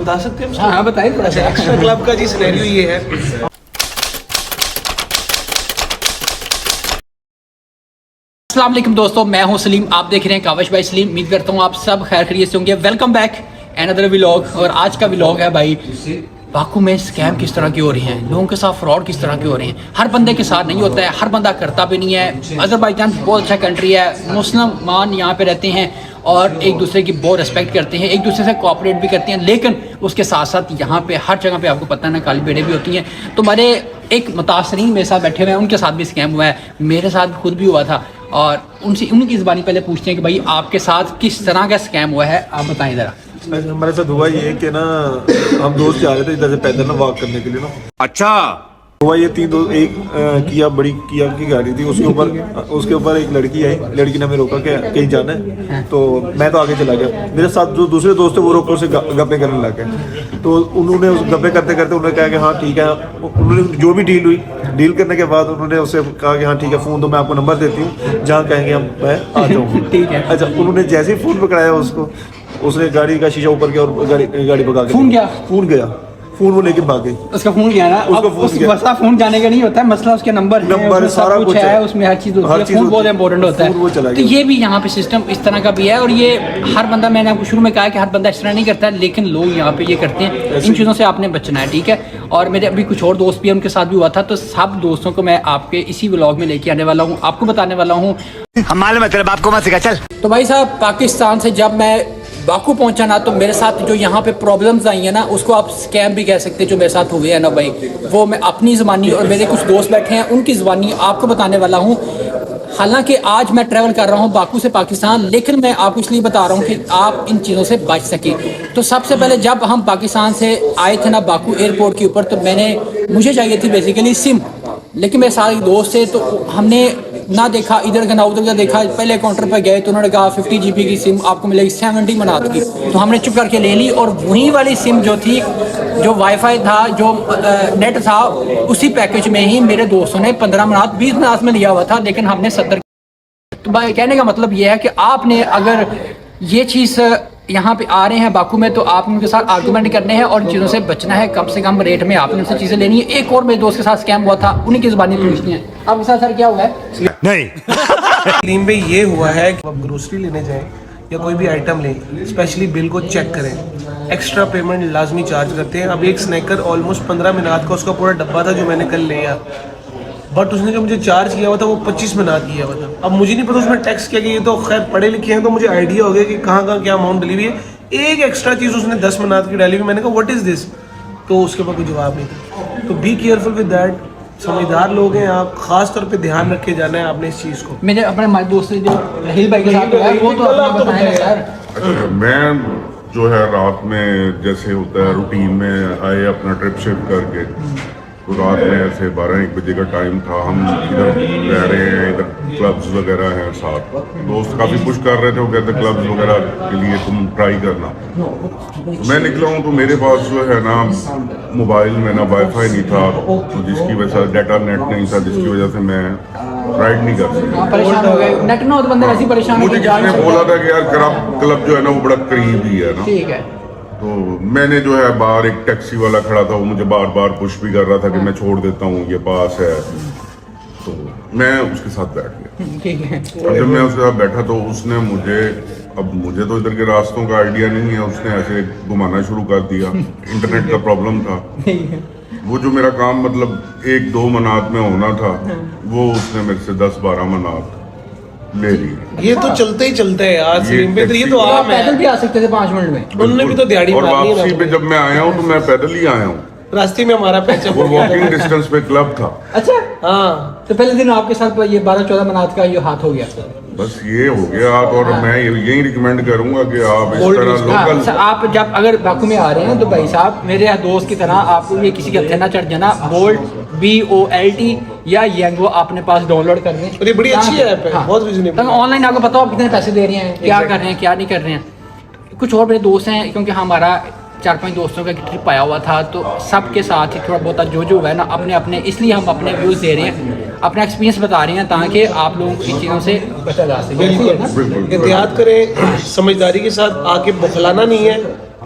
बता सकते हैं? हाँ बताइए थोड़ा सा। एक्स्ट्रा क्लब का जी सिनेरियो ये है। अस्सलाम वालेकुम दोस्तों, मैं हूं सलीम, आप देख रहे हैं काविश भाई सलीम। उम्मीद करता हूं आप सब खैर खैरियत से होंगे। Welcome back another vlog. और आज का व्लॉग है भाई, बाकू में स्कैम किस तरह की हो रही हैं, लोगों के साथ फ्रॉड किस तरह के हो रहे हैं। हर बंदे के साथ नहीं होता है, हर बंदा करता भी नहीं है। अज़रबैजान बहुत अच्छा कंट्री है, मुसलमान यहाँ पे रहते हैं और एक दूसरे की बहुत रिस्पेक्ट करते हैं, एक दूसरे से कोऑपरेट भी करते हैं। लेकिन उसके साथ साथ यहाँ पे हर जगह पे आपको पता है ना, काली बेड़े भी होती हैं। तो हमारे एक मुतासरीन मेरे साथ बैठे हुए हैं, उनके साथ भी स्कैम हुआ है, मेरे साथ खुद भी हुआ था। और उनसे उनकी ज़बानी पहले पूछते हैं कि भाई आपके साथ किस तरह का स्कैम हुआ है, आप बताएं ज़रा। हमारे साथ हुआ ये कि ना, हम दोस्त जा रहे थे इधर से पैदल ना वॉक करने के लिए ना। अच्छा हुआ ये तीन दोस्त, एक किया बड़ी किया की गाड़ी थी, उसके ऊपर एक लड़की आई। लड़की ने हमें रोका कि कहीं जाना है, तो मैं तो आगे चला गया। मेरे साथ जो दूसरे दोस्त थे वो रोक से गप्पे करने लग गए। तो उन्होंने उस गप्पे करते करते उन्होंने कहा कि हाँ ठीक है। उन्होंने जो भी डील हुई, डील करने के बाद उन्होंने उससे कहा कि हाँ ठीक है, फ़ोन तो मैं आपको नंबर देती हूँ, जहाँ कहेंगे हम मैं आ जाऊँगी। ठीक है। अच्छा, उन्होंने जैसे ही फ़ोन पकड़ाया उसको, उसने गाड़ी का शीशा ऊपर किया और गाड़ी भगा के फोन गया। फोन वो लेके भाग गई। उसका फोन गया ना, मसला फोन जाने का नहीं होता है, मसला उसके नंबर सारा कुछ है, उसमें हर चीज होती है। फोन बहुत इंपॉर्टेंट होता है। तो ये भी यहाँ पे सिस्टम इस तरह का भी है। और ये हर बंदा, मैंने आपको शुरू में कहा कि हर बंदा इस तरह नहीं करता है, लेकिन लोग यहाँ पे ये करते हैं। इन चीज़ों से आपने बचना है, ठीक है। और मेरे अभी कुछ और दोस्त भी हैं, उनके साथ भी हुआ था। तो सब दोस्तों को मैं आपके इसी व्लॉग में लेके आने वाला हूँ, आपको बताने वाला हूँ। हमारे मतलब आपको मत सिखा चल। तो भाई साहब, पाकिस्तान से जब मैं बाकू पहुंचा ना, तो मेरे साथ जो यहाँ पे प्रॉब्लम्स आई हैं ना, उसको आप स्कैम भी कह सकते हैं, जो मेरे साथ हुए हैं ना भाई, वो मैं अपनी ज़बानी और मेरे कुछ दोस्त बैठे हैं उनकी ज़बानी आपको बताने वाला हूँ। हालांकि आज मैं ट्रैवल कर रहा हूँ बाकू से पाकिस्तान, लेकिन मैं आपको इसलिए बता रहा हूँ कि आप इन चीज़ों से बच सकें। तो सबसे पहले जब हम पाकिस्तान से आए थे ना बाकू एयरपोर्ट के ऊपर, तो मुझे चाहिए थी बेसिकली सिम, लेकिन मेरे सारे दोस्त थे, तो हमने ना देखा इधर का ना उधर का देखा। पहले काउंटर पर गए तो उन्होंने कहा 50 GB की सिम आपको मिलेगी 70 मनात की। तो हमने चुप करके ले ली, और वहीं वाली सिम जो थी, जो वाईफाई था, जो नेट था, उसी पैकेज में ही मेरे दोस्तों ने 15 मनात 20 मनात में लिया हुआ था, लेकिन हमने 70। तो भाई कहने का मतलब ये है कि आपने अगर ये चीज़ यहाँ पे आ रहे हैं बाकू में, तो आप उनके साथ आर्गूमेंट करने हैं और इन चीज़ों से बचना है। कम से कम रेट में आपने उनसे चीज़ें लेनी है। एक और मेरे दोस्त के साथ स्कैम हुआ था, उन्हीं की ज़बानी पूछनी है। आपके साथ सर क्या हुआ है? नहीं सलीम भाई, ये हुआ है कि आप ग्रोसरी लेने जाएं या कोई भी आइटम लें, स्पेशली बिल को चेक करें। एक्स्ट्रा पेमेंट लाजमी चार्ज करते हैं। अब एक स्नैकर ऑलमोस्ट 15 मिनट का उसका पूरा डब्बा था जो मैंने कल लिया, बट उसने जो मुझे चार्ज किया हुआ था वो 25 मिनट किया हुआ था। अब मुझे नहीं पता उसमें टैक्स क्या किया, ये तो खैर पढ़े लिखे हैं तो मुझे आइडिया हो गया कि कहाँ कहाँ क्या अमाउंट डली हुई है। एक एक्स्ट्रा चीज़ उसने 10 मिनट की डाली हुई, मैंने कहा व्हाट इज़ दिस, तो उसके ऊपर कोई जवाब नहीं था। तो बी केयरफुल विद दैट। समझदार लोग हैं आप, खास तौर पे ध्यान रख के जाना है आपने इस चीज़ को। मेरे अपने हमारे दोस्त जो हिल भाई के साथ हुआ है, वो तो आपने बताया ना सर। अच्छा, मैं जो है रात में जैसे होता है रूटीन में आए अपना ट्रिप शिफ्ट करके, तो रात में ऐसे 12-1 बजे का टाइम था। हम इधर रह रहे हैं, इधर क्लब्स वगैरह हैं साथ। दोस्त काफ़ी पुश कर रहे थे, वो कहते क्लब्स वगैरह के लिए तुम ट्राई करना। तो मैं निकला हूँ, तो मेरे पास जो है ना मोबाइल में ना वाईफाई नहीं था, तो जिसकी वजह से डाटा नेट नहीं था, जिसकी वजह से मैं राइड नहीं कर सका। परेशान हो गए, नेट ना हो तो बंदे ऐसे ही परेशान। मुझे किसी ने बोला था कि यार क्लब जो है ना वो बड़ा करीब ही है ना, ठीक है। तो मैंने जो है बाहर एक टैक्सी वाला खड़ा था, वो मुझे बार बार पुश भी कर रहा था कि मैं छोड़ देता हूँ, ये पास है। तो मैं उसके साथ बैठ गया। ठीक है। अब जब मैं उसके साथ बैठा तो उसने मुझे तो इधर के रास्तों का आइडिया नहीं है, उसने ऐसे घुमाना शुरू कर दिया। इंटरनेट का प्रॉब्लम था। वो जो मेरा काम मतलब 1-2 मनात में होना था, वो उसने मेरे से 10-12 मनात ले ली। ये तो चलते ही चलते हैं यार सलीम भाई, तो ये तो आप पैदल भी आ सकते थे 5 मिनट में। उन्होंने भी तो दिहाड़ी और मारनी है। वापसी पे जब मैं आया हूँ तो मैं पैदल ही आया हूँ। रास्ते में हमारा पैसा वो वॉकिंग डिस्टेंस पे क्लब था। अच्छा हाँ, तो पहले दिन आपके साथ ये 12-14 मनात का ये हाथ हो गया। बस ये हो गया। और मैं यही रिकमेंड करूंगा कि आप इस तरह लोकल आप जब अगर बाकू में आ रहे हैं तो भाई साहब मेरे दोस्त की तरह आपको ये किसी के हथे ना चढ़ जाना। बोल्ट BOLT या येंगो अपने पास डाउनलोड कर लें। और ये बड़ी अच्छी ऐप है, बहुत रीजनेबल। ऑनलाइन आपको पता हो आप कितने पैसे दे रहे हैं, क्या कर रहे हैं, क्या नहीं कर रहे हैं। कुछ और मेरे दोस्त हैं, क्योंकि हमारा 4-5 दोस्तों का ट्रिप आया हुआ था, तो सबके साथ ही थोड़ा बहुत जो हुआ है ना अपने अपने, इसलिए हम अपने व्यूज़ दे रहे हैं, अपना एक्सपीरियंस बता रहे हैं, ताकि आप लोगों को इन चीज़ों से बचा जा सके। एहतियात करें, समझदारी के साथ, आके बौखलाना नहीं है,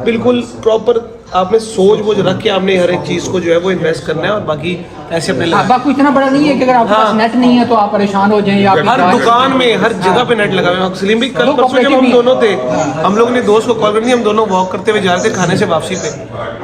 बिल्कुल प्रॉपर आपने सोच वो रख के आपने हर एक चीज को जो है वो इन्वेस्ट करना है और बाकी ऐसे अपने हाँ, बाकी इतना बड़ा नहीं है कि अगर आपके पास नेट नहीं है तो आप परेशान हो जाएं या आपकी हर गाड़ी- दुकान में हर जगह पे नेट लगा हुआ है। सलीम भाई कल तो परसों जब हम cooperative दोनों थे, हम लोग ने दोस्त को कॉल कर दी, हम दोनों वॉक करते हुए जा रहे थे खाने से वापसी पे।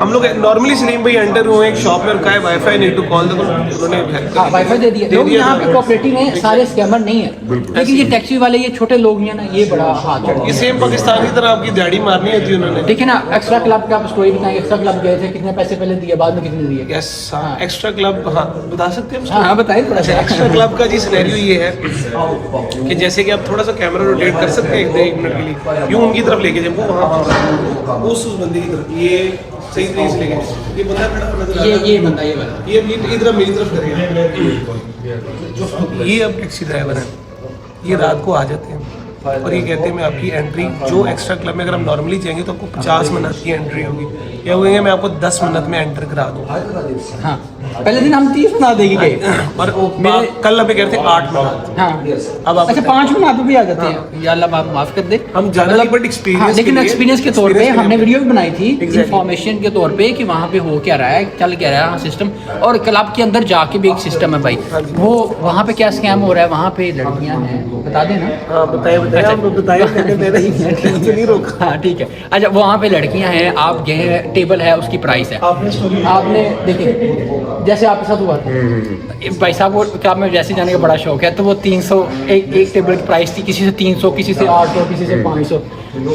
हम लोग नॉर्मली सलीम भाई एंटर हुए एक शॉप में रुका है, वाईफाई नीड टू कॉल, उन्होंने हाँ वाईफाई दे दिया। लोग यहाँ पे कोऑपरेटिव हैं, सारे स्कैमर नहीं है, लेकिन ये टैक्सी वाले ये छोटे लोग हैं ना, ये बड़ा हाथ चढ़ ये सेम पाकिस्तान की तरह आपकी दिहाड़ी मारनी होती है उन्होंने। देखिए ना, एक्स्ट्रा क्लब का आप स्टोरी बताएं। एक्स्ट्रा क्लब गए थे, कितने पैसे पहले दिए, बाद में कितने दिए? यस, एक्स्ट्रा क्लब, हाँ बता सकते हैं हाँ बताइए थोड़ा सा। एक्स्ट्रा क्लब का जी सिनेरियो ये है कि जैसे कि आप थोड़ा सा कैमरा रोटेट कर सकते हैं एक मिनट के लिए, यूं उनकी तरफ लेके जाए, वो वहाँ उस बंदे की तरफ, ये सही तरीके से लेके जाए। ये बंदा खड़ा हुआ नजर आ रहा है, ये बंदा ये वाला ये इधर मेरी तरफ करेगा। ये अब टैक्सी ड्राइवर है, ये रात को आ जाते हैं और ये कहते हैं मैं आपकी एंट्री जो एक्स्ट्रा क्लब में अगर हम नॉर्मली जाएंगे तो आपको 50 मिनट की एंट्री होगी, या वो कहेंगे मैं आपको 10 मिनट में एंटर करा दूँ। हाँ, पहले दिन हम 30 बना देंगे गए और कल अभी कहते हैं 8 मिनट। हाँ अब आप अच्छा 5 मिनट भी आ जाते हैं, या अल्लाह आप माफ कर दे। हम जाना नहीं, बट एक्सपीरियंस हाँ, लेकिन एक्सपीरियंस के तौर पे हमने वीडियो भी बनाई थी Exactly. इन्फॉर्मेशन के तौर पे कि वहाँ पे हो क्या रहा है, चल क्या रहा है सिस्टम। और क्लब के अंदर जाके भी एक सिस्टम है भाई, वो वहाँ पे क्या स्कैम हो रहा है, वहाँ पे लड़कियाँ हैं, बता देना। हाँ बताइए आप बताइए, मैंने नहीं रोका। हाँ ठीक है। अच्छा वहाँ पे लड़कियाँ हैं, आप गए हैं, टेबल है, उसकी प्राइस है, आपने देखिए जैसे आपके साथ हुआ था भाई साहब, वो क्लब में जैसे जाने का बड़ा शौक है, तो वो 300 एक टेबल की प्राइस थी, किसी से 300, किसी से 800, किसी से 500।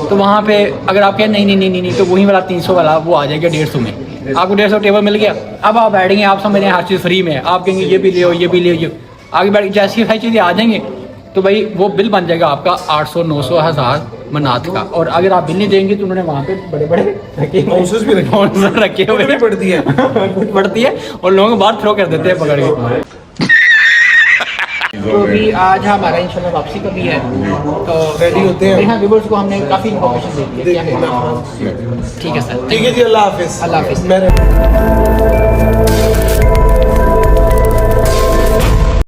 तो वहाँ पे अगर आप कहें नहीं तो वही वाला 300 वाला वो आ जाएगा 150 में, आपको 150 टेबल मिल गया। अब आप बैठेंगे, आप समझ रहे हैं हर चीज़ फ्री में, आप कहेंगे ये भी ले ये भी ले, आगे बैठ जैसी हर चीज़ें आ जाएंगे तो भाई वो बिल बन जाएगा आपका 800, 900, 1000 मनात का। और अगर आप बिल नहीं देंगे तो उन्होंने वहाँ पे बड़े बड़े बाउंसर्स भी रखे हुए भी पड़ती है पड़ती है और लोगों को बाहर थ्रो कर देते हैं पकड़ के। तो अभी आज हमारा इंशाल्लाह वापसी का भी है, तो रेडी होते हैं। हाँ व्यूअर्स को हमने काफ़ी इन्फॉर्मेशन दे दी है, क्या है। ठीक है सर, ठीक है जी, अल्लाह हाफिज़। अल्लाह हाफिज़। मैं